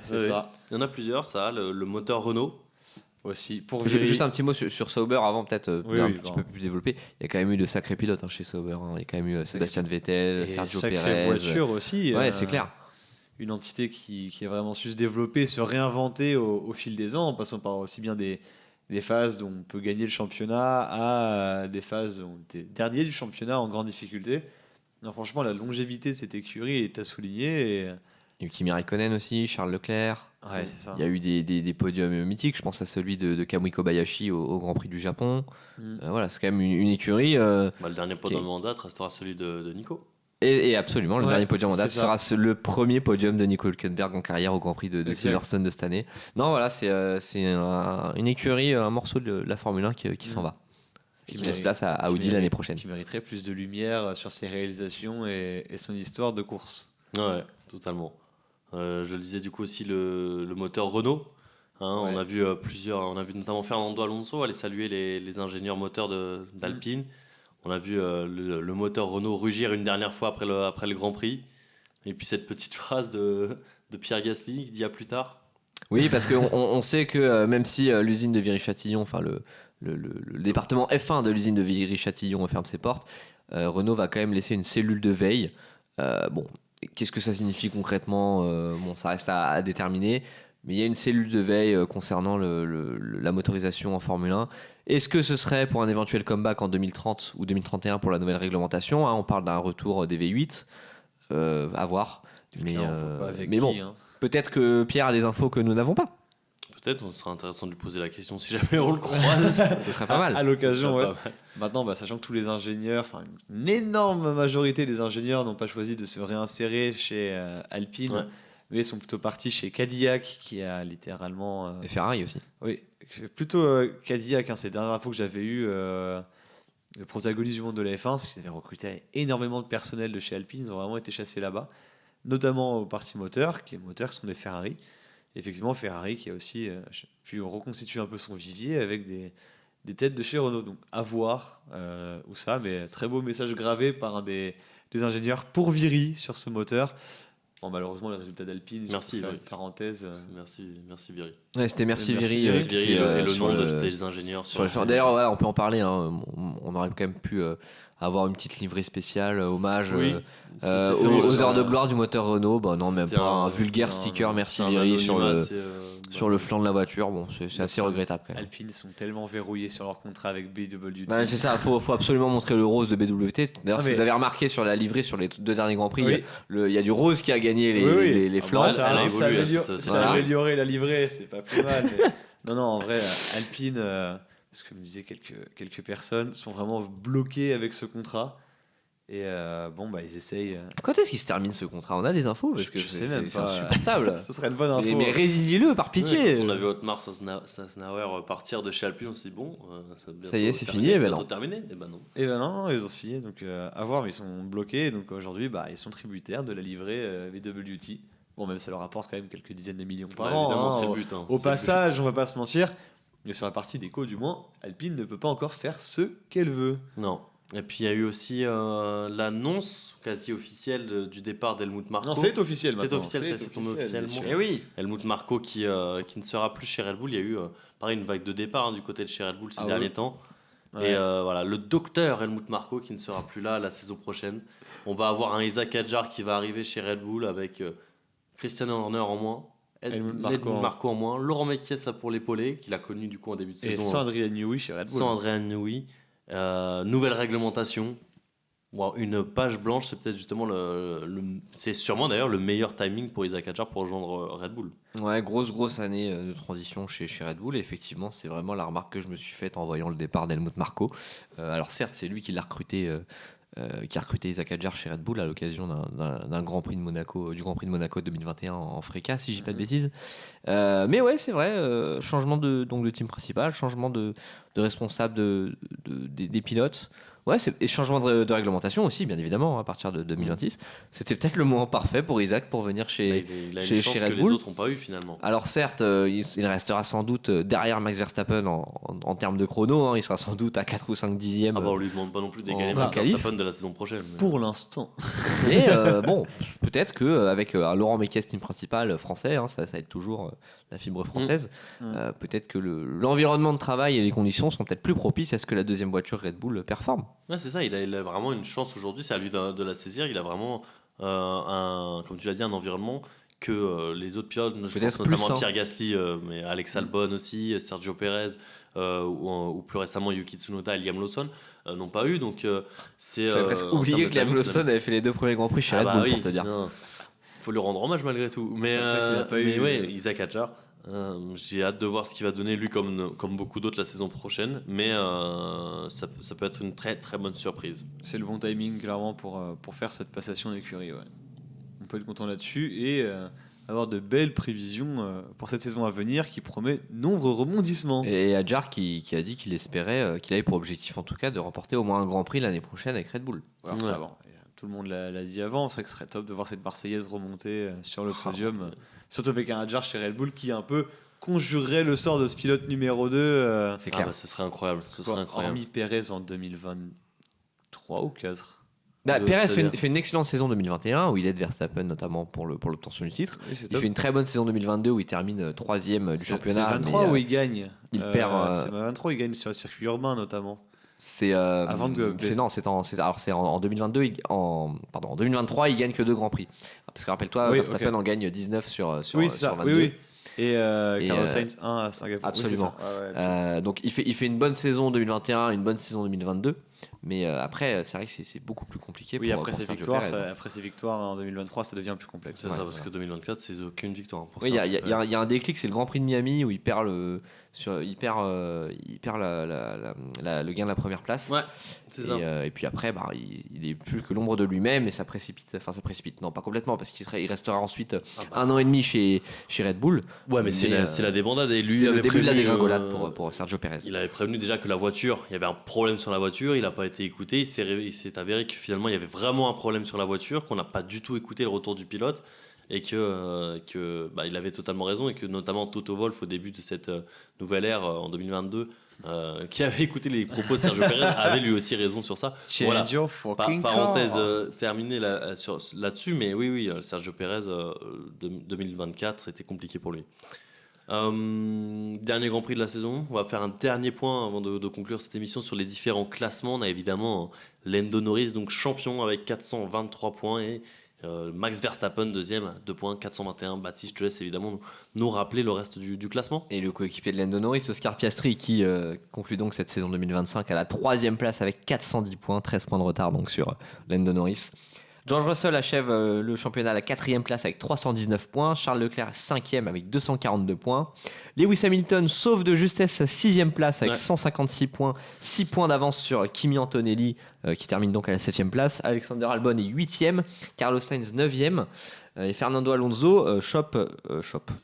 C'est ça. Il y en a plusieurs, ça, le moteur Renault. Aussi. Juste un petit mot sur Sauber avant, peut-être un petit peu plus développé. Il y a quand même eu de sacrés pilotes chez Sauber. Il y a quand même eu Sébastien Vettel, Sergio Pérez. Voiture aussi. Ouais, c'est clair. Une entité qui a vraiment su se développer, se réinventer au fil des ans, en passant par aussi bien des phases où on peut gagner le championnat à des phases où on était dernier du championnat en grande difficulté. Non, franchement, la longévité de cette écurie est à souligner. Il y a eu Kimi Raikkonen aussi, Charles Leclerc. Ouais, c'est ça. Il y a eu des podiums mythiques. Je pense à celui de Kamui Kobayashi au Grand Prix du Japon. Voilà, c'est quand même une écurie. Le dernier podium en date restera celui de Nico. Et absolument, le dernier podium en date sera le premier podium de Nico Hülkenberg en carrière au Grand Prix de Silverstone de cette année. Non, voilà, c'est une écurie, un morceau de la Formule 1 qui s'en va. Qui laisse place à Audi l'année prochaine. Qui mériterait plus de lumière sur ses réalisations et son histoire de course. Ouais, totalement. Je le disais du coup aussi le moteur Renault. On a vu on a vu notamment Fernando Alonso aller saluer les ingénieurs moteurs d'Alpine. On a vu le moteur Renault rugir une dernière fois après le Grand Prix. Et puis cette petite phrase de de Pierre Gasly, dit à plus tard. Oui, parce qu'on sait que même si l'usine de Viry-Châtillon, enfin le département F1 de l'usine de Viry-Châtillon ferme ses portes, Renault va quand même laisser une cellule de veille. Bon, qu'est-ce que ça signifie concrètement bon, ça reste à déterminer. Mais il y a une cellule de veille concernant la motorisation en Formule 1. Est-ce que ce serait pour un éventuel comeback en 2030 ou 2031 pour la nouvelle réglementation, hein, on parle d'un retour des V8, à voir. Mais bon, peut-être que Pierre a des infos que nous n'avons pas. Peut-être, ce serait intéressant de lui poser la question si jamais on le croise. Ce serait pas mal. À l'occasion, ouais. Maintenant, sachant que tous les ingénieurs, une énorme majorité des ingénieurs n'ont pas choisi de se réinsérer chez Alpine, mais sont plutôt partis chez Cadillac, qui a littéralement... Et Ferrari aussi. Oui, plutôt Cadillac, c'est la dernière info que j'avais eue, le protagoniste du monde de la F1, parce qu'ils avaient recruté énormément de personnel de chez Alpine, ils ont vraiment été chassés là-bas, notamment au parti moteur, qui sont des Ferrari. Et effectivement, Ferrari qui a aussi pu reconstituer un peu son vivier avec des têtes de chez Renault. Donc à voir où ça, mais très beau message gravé par un des ingénieurs pour Viry sur ce moteur. Bon, malheureusement, les résultats d'Alpine, merci, faire une parenthèse. Merci Viry. Ouais, c'était merci Viry. Et le nom des ingénieurs. D'ailleurs, ouais, on peut en parler. Hein. On aurait quand même pu avoir une petite livrée spéciale, hommage aux heures de gloire du moteur Renault. Non, même pas un vulgaire sticker merci Viry sur le flanc de la voiture. Bon, c'est assez regrettable quand même. Alpine sont tellement verrouillés sur leur contrat avec BWT. C'est ça, faut absolument montrer le rose de BWT. D'ailleurs, si vous avez remarqué sur la livrée sur les 2 derniers Grands Prix, il y a du rose qui a gagné les flancs. Ça a amélioré la livrée, c'est pas plus mal. Mais... non, en vrai, Alpine, ce que me disaient quelques personnes, sont vraiment bloqués avec ce contrat. Et ils essayent. Quand est-ce qu'il se termine ce contrat ? On a des infos parce que je sais même pas. C'est insupportable. Ça serait une bonne info. Mais résiliez-le par pitié. Quand on a vu Otmar Sasnauer partir de chez Alpine, on s'est dit bon, ça y est, c'est fini. Bientôt terminé. Et non, ils ont signé. Donc à voir, mais ils sont bloqués. Donc aujourd'hui, ils sont tributaires de la livrée BWT. Bon, même ça leur apporte quand même quelques dizaines de millions par an. Évidemment, c'est le but. Au passage, on va pas se mentir. Mais sur la partie déco, du moins, Alpine ne peut pas encore faire ce qu'elle veut. Non. Et puis il y a eu aussi l'annonce quasi officielle du départ d'Helmut Marko. Non, c'est officiel maintenant. C'est tombé officiellement. Et oui. Helmut Marko qui ne sera plus chez Red Bull. Il y a eu pareil une vague de départ du côté de chez Red Bull ces derniers temps. Ouais. Et le docteur Helmut Marko qui ne sera plus là la saison prochaine. On va avoir un Isaac Hadjar qui va arriver chez Red Bull avec Christian Horner en moins. Helmut Marko en moins. Laurent Mekies pour l'épauler qu'il a connu du coup en début de saison. Et sans Adrian Newey chez Red Bull. Sans Adrian Newey. Nouvelle réglementation. Une page blanche, c'est peut-être justement c'est sûrement d'ailleurs le meilleur timing pour Isaac Hadjar pour rejoindre Red Bull. Ouais, grosse année de transition chez Red Bull. Et effectivement, c'est vraiment la remarque que je me suis faite en voyant le départ d'Helmut Marko. Alors certes, c'est lui qui l'a recruté. Qui a recruté Isaac Hadjar chez Red Bull à l'occasion d'un Grand Prix de Monaco, du Grand Prix de Monaco 2021 en FRECA, si je dis pas de bêtises. Mais ouais, c'est vrai, changement de team principal, changement de responsable des pilotes. Ouais, et changement de réglementation aussi, bien évidemment, à partir de 2026. C'était peut-être le moment parfait pour Isaac pour venir chez Red Bull. Les autres n'ont pas eu finalement. Alors certes, il restera sans doute derrière Max Verstappen en termes de chrono. Hein, il sera sans doute à 4 ou 5 dixièmes. On lui demande pas non plus d'égaler Max Verstappen de la saison prochaine. Mais... Pour l'instant. Mais peut-être qu'avec un Laurent Mekies team principal français, hein, ça aide toujours la fibre française. Peut-être que l'environnement de travail et les conditions sont peut-être plus propices à ce que la deuxième voiture Red Bull performe. Ouais, c'est ça, il a vraiment une chance aujourd'hui, c'est à lui de la saisir. Il a vraiment, comme tu l'as dit, un environnement que les autres pilotes, je pense notamment Pierre Gasly, mais Alex Albon aussi, Sergio Perez, ou plus récemment Yuki Tsunoda et Liam Lawson, n'ont pas eu. Donc, j'avais presque oublié que Liam Lawson avait fait les 2 premiers Grands Prix chez Red Bull, pour te dire. Il faut lui rendre hommage malgré tout. Mais Isaac Hadjar. J'ai hâte de voir ce qu'il va donner lui comme beaucoup d'autres la saison prochaine, mais ça peut être une très très bonne surprise. C'est le bon timing clairement pour faire cette passation d'écurie. Ouais. On peut être content là-dessus et avoir de belles prévisions pour cette saison à venir qui promet nombreux rebondissements. Et Hadjar qui a dit qu'il espérait, qu'il avait pour objectif en tout cas de remporter au moins un Grand Prix l'année prochaine avec Red Bull. Alors, ça, bon, tout le monde l'a dit avant, c'est vrai que ce serait top de voir cette Marseillaise remonter sur le podium. Surtout avec un Hadjar chez Red Bull qui un peu conjurerait le sort de ce pilote numéro 2. C'est clair. Ce serait incroyable. Hormis Pérez en 2023 ou 4. Pérez c'est-à-dire fait une excellente saison 2021 où il aide Verstappen notamment pour l'obtention du titre. Oui, c'est Il top. fait une très bonne saison 2022 où il termine 3e du championnat. C'est 23 mais, où il gagne. il perd, C'est 23 où il gagne sur le circuit urbain notamment. C'est Avant de en 2022 en 2023 il gagne que 2 grands prix parce que rappelle-toi Oui, Verstappen ok. en gagne 19 sur Oui, c'est ça. 22. Oui, oui. Et Carlos Et, Sainz 1 à Singapour. absolument. Oui, c'est ça. Ouais, ouais. Donc il fait une bonne saison 2021, une bonne saison 2022, mais après c'est vrai que c'est beaucoup plus compliqué Oui, pour, après pour ces Sergio victoires, Perez. après ces victoires en 2023, ça devient plus complexe. C'est Ouais, ça, c'est parce ça. que 2024, c'est aucune victoire. Pour Oui, il Sergio Perez. y a un déclic, c'est le Grand Prix de Miami où il perd le gain de la première place. Ouais, c'est ça. Et puis après, il est plus que l'ombre de lui-même et ça précipite. Non, pas complètement, parce qu'il restera ensuite 1 an et demi chez Red Bull. Ouais, mais c'est la débandade. Et lui C'est le avait début de la prévenu, dégringolade pour Sergio Perez. Il avait prévenu déjà que la voiture, il y avait un problème sur la voiture, il n'a pas été écouté. Il s'est avéré que finalement, il y avait vraiment un problème sur la voiture, qu'on n'a pas du tout écouté le retour du pilote. Et il avait totalement raison, et que notamment Toto Wolff au début de cette nouvelle ère en 2022 qui avait écouté les propos de Sergio Perez avait lui aussi raison sur ça. Voilà. Change your fucking Parenthèse car. terminée là-dessus, mais oui, Sergio Perez 2024 c'était compliqué pour lui. Dernier Grand Prix de la saison, on va faire un dernier point avant de conclure cette émission sur les différents classements. On a évidemment Lando Norris, donc champion avec 423 points, et Max Verstappen deuxième, 2 points, 421. Baptiste, je te laisse évidemment nous rappeler le reste du classement. Et le coéquipier de Lando Norris, Oscar Piastri, qui conclut donc cette saison 2025 à la 3e place avec 410 points, 13 points de retard donc sur Lando Norris. George Russell achève le championnat à la 4e place avec 319 points. Charles Leclerc 5e avec 242 points. Lewis Hamilton sauve de justesse sa 6e place avec 156 points. 6 points d'avance sur Kimi Antonelli qui termine donc à la 7e place. Alexander Albon est 8e. Carlos Sainz 9e. Et Fernando Alonso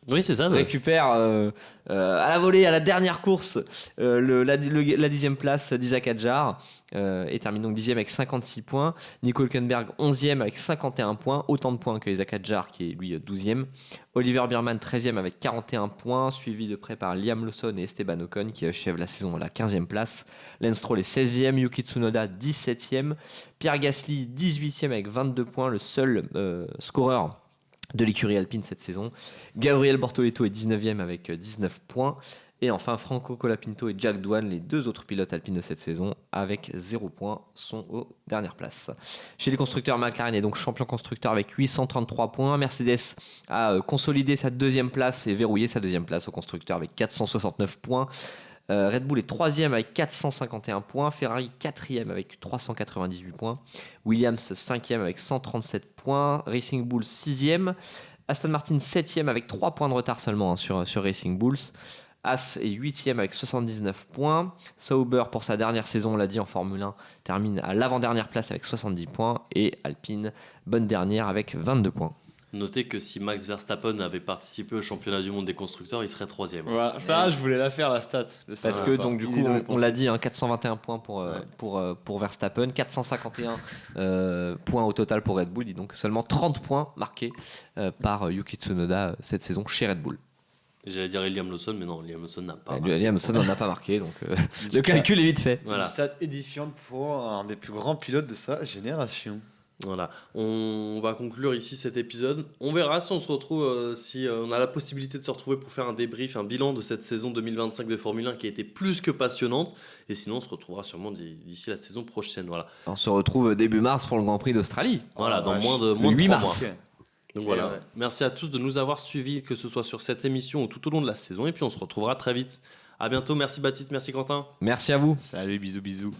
Oui, c'est ça. récupère à la volée, à la dernière course, la 10e place d'Isaac Hadjar et termine donc 10e avec 56 points. Nico Hülkenberg 11e avec 51 points, autant de points que Isaac Hadjar qui est lui 12e. Oliver Biermann 13e avec 41 points, suivi de près par Liam Lawson et Esteban Ocon qui achèvent la saison à la 15e place. Lance Stroll est 16e, Yuki Tsunoda 17e, Pierre Gasly 18e avec 22 points, le seul scoreur de l'écurie alpine cette saison. Gabriel Bortoleto est 19e avec 19 points. Et enfin, Franco Colapinto et Jack Doohan, les 2 autres pilotes alpines de cette saison, avec 0 points, sont aux dernières places. Chez les constructeurs, McLaren est donc champion constructeur avec 833 points. Mercedes a consolidé sa 2e place et verrouillé sa 2e place au constructeur avec 469 points. Red Bull est 3e avec 451 points, Ferrari 4e avec 398 points, Williams 5e avec 137 points, Racing Bull 6e, Aston Martin 7e avec 3 points de retard seulement sur Racing Bulls, As est 8e avec 79 points, Sauber pour sa dernière saison, on l'a dit en Formule 1, termine à l'avant-dernière place avec 70 points, et Alpine, bonne dernière avec 22 points. Notez que si Max Verstappen avait participé au championnat du monde des constructeurs, il serait 3e. Voilà. Je voulais la faire, la stat. Parce que donc du coup on l'a dit, 421 points pour Verstappen, 451 points au total pour Red Bull, et donc seulement 30 points marqués par Yuki Tsunoda cette saison chez Red Bull. J'allais dire Liam Lawson, mais non, Liam Lawson n'a pas. Liam Lawson n'en a pas marqué, donc le calcul est vite fait. Voilà. Une stat édifiante pour un des plus grands pilotes de sa génération. Voilà, on va conclure ici cet épisode. On verra si on se retrouve, si on a la possibilité de se retrouver pour faire un débrief, un bilan de cette saison 2025 de Formule 1 qui a été plus que passionnante. Et sinon, on se retrouvera sûrement d'ici la saison prochaine. Voilà, On se retrouve début mars pour le Grand Prix d'Australie. voilà, dans moins de 8 3 mars. mois. Donc voilà, ouais. Merci à tous de nous avoir suivis, que ce soit sur cette émission ou tout au long de la saison. Et puis on se retrouvera très vite. À bientôt, merci Baptiste, merci Quentin. Merci à vous. Salut, bisous.